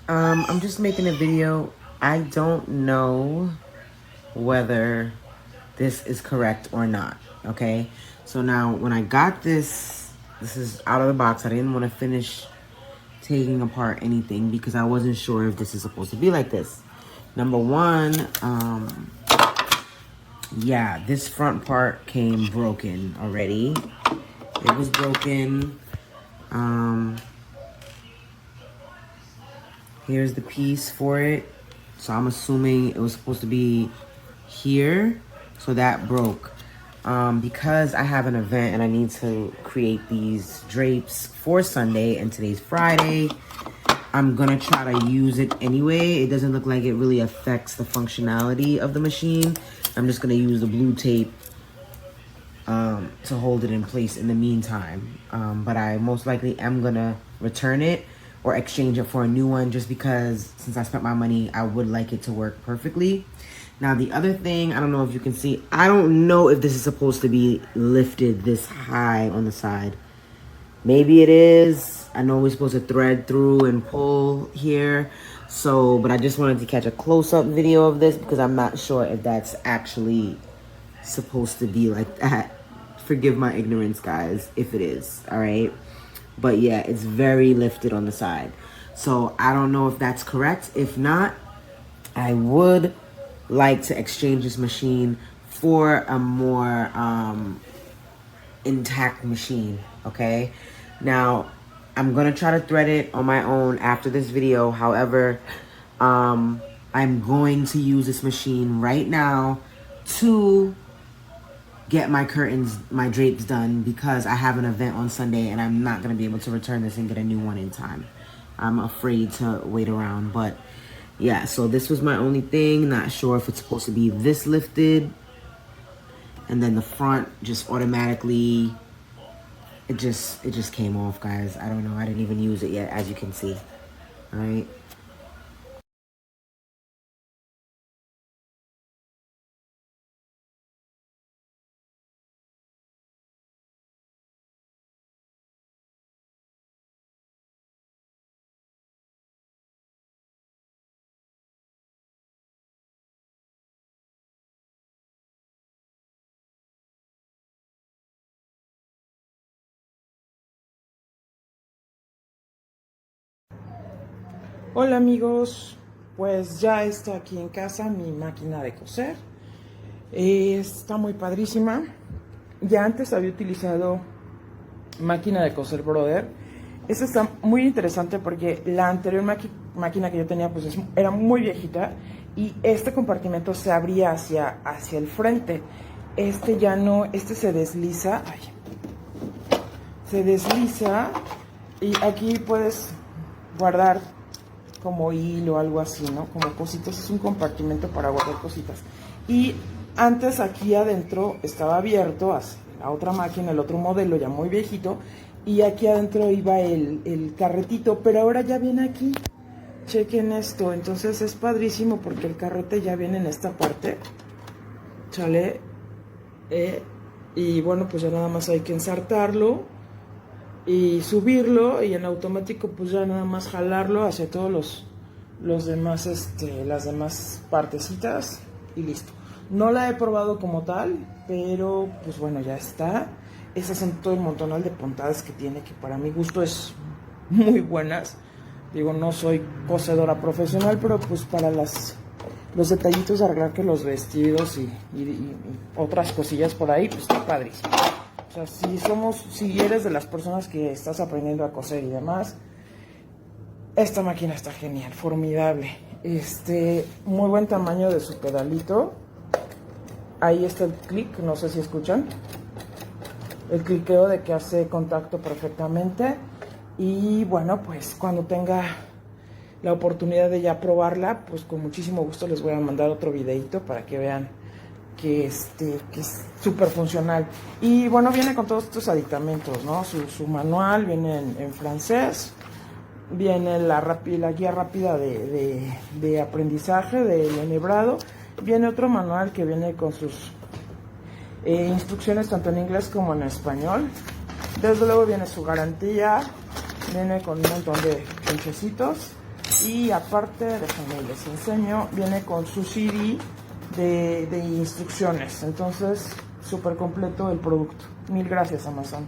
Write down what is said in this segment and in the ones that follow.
I'm just making a video. I don't know whether this is correct or not, okay? So now when I got this is out of the box. I didn't want to finish taking apart anything because I wasn't sure if this is supposed to be like this. Number one, yeah, this front part came broken already. It was broken. Here's the piece for it. So I'm assuming it was supposed to be here. So that broke. Because I have an event and I need to create these drapes for Sunday and today's Friday, I'm gonna try to use it anyway. It doesn't look like it really affects the functionality of the machine. I'm just gonna use the blue tape to hold it in place in the meantime. But I most likely am gonna return it or exchange it for a new one just because since I spent my money, I would like it to work perfectly. Now the other thing, I don't know if you can see, I don't know if this is supposed to be lifted this high on the side. Maybe it is. I know we're supposed to thread through and pull here. So, but I just wanted to catch a close-up video of this because I'm not sure if that's actually supposed to be like that. Forgive my ignorance, guys, if it is, all right? But yeah, it's very lifted on the side. So I don't know if that's correct. If not, I would like to exchange this machine for a more intact machine, okay? Now, I'm gonna try to thread it on my own after this video. However, I'm going to use this machine right now to get my curtains, my drapes done because I have an event on Sunday and I'm not gonna be able to return this and get a new one in time. I'm afraid to wait around, but yeah, so this was my only thing. Not sure if it's supposed to be this lifted and then the front just automatically, it just came off, guys. I don't know, I didn't even use it yet, as you can see, all right? Hola amigos, pues ya está aquí en casa mi máquina de coser. Está muy padrísima. Ya antes había utilizado máquina de coser Brother. Esta está muy interesante porque la anterior máquina que yo tenía pues era muy viejita y este compartimento se abría hacia el frente. Este ya no, este se desliza. Se desliza y aquí puedes guardar como hilo o algo así, ¿no? Como cositas, es un compartimento para guardar cositas. Y antes aquí adentro estaba abierto hacia la otra máquina, el otro modelo ya muy viejito, y aquí adentro iba el carretito, pero ahora ya viene aquí. Chequen esto, entonces es padrísimo porque el carrete ya viene en esta parte, ¿sale? Y bueno, pues ya nada más hay que ensartarlo y subirlo y en automático pues ya nada más jalarlo hacia todos los demás, las demás partecitas y listo. No la he probado como tal, pero pues bueno, ya está. Esas son todo el montonal de puntadas que tiene, que para mi gusto es muy buenas. Digo, no soy cosedora profesional, pero pues para los detallitos de arreglar que los vestidos y otras cosillas por ahí, pues está padrísimo. O sea, si eres de las personas que estás aprendiendo a coser y demás, esta máquina está genial, formidable. Muy buen tamaño de su pedalito. Ahí está el clic, no sé si escuchan. El cliqueo de que hace contacto perfectamente. Y bueno, pues cuando tenga la oportunidad de ya probarla, pues con muchísimo gusto les voy a mandar otro videito para que vean que es súper funcional. Y bueno, viene con todos estos aditamentos, ¿no? Su manual viene en francés, viene la guía rápida de aprendizaje del enhebrado, viene otro manual que viene con sus instrucciones tanto en inglés como en español. Desde luego viene su garantía, viene con un montón de pinchecitos Y aparte, déjenme les enseño, viene con su CD de instrucciones. Entonces, súper completo el producto. Mil gracias, Amazon.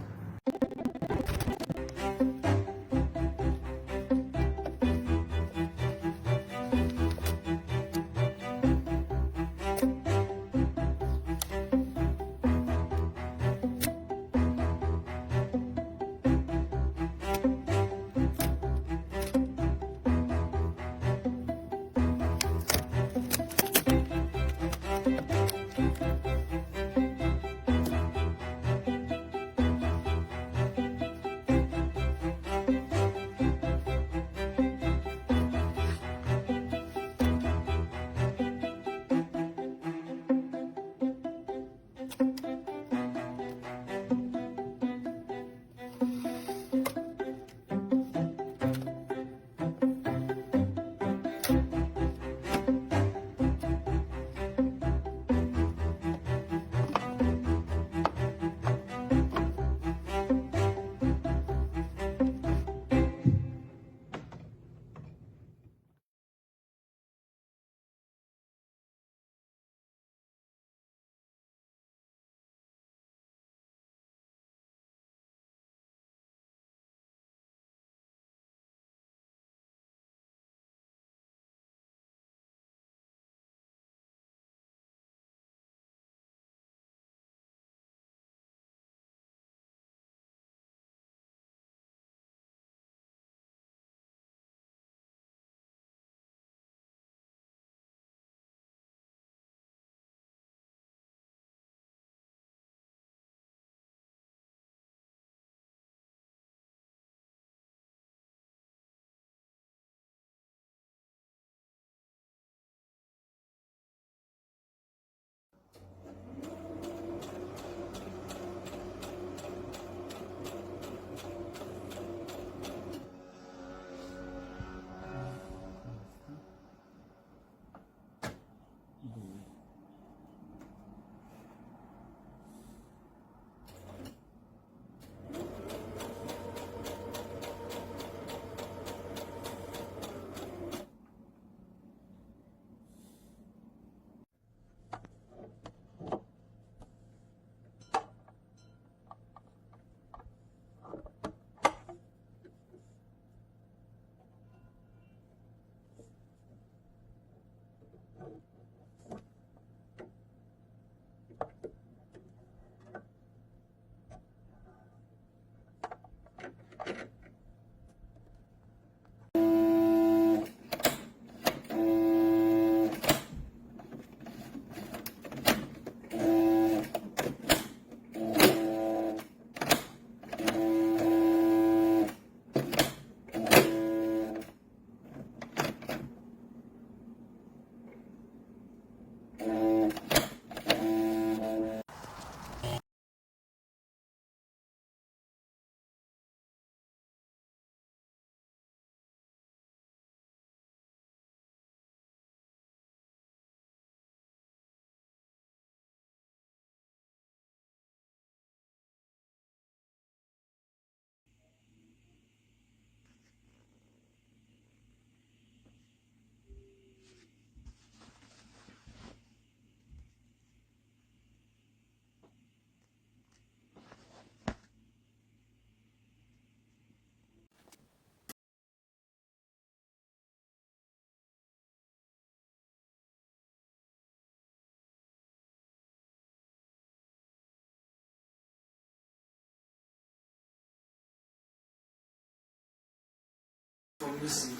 Müssen.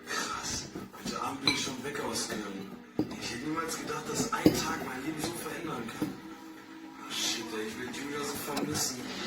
Krass. Heute Abend bin ich schon weg aus Köln. Ich hätte niemals gedacht, dass ein Tag mein Leben so verändern kann. Oh shit, ey, ich will Julia so vermissen.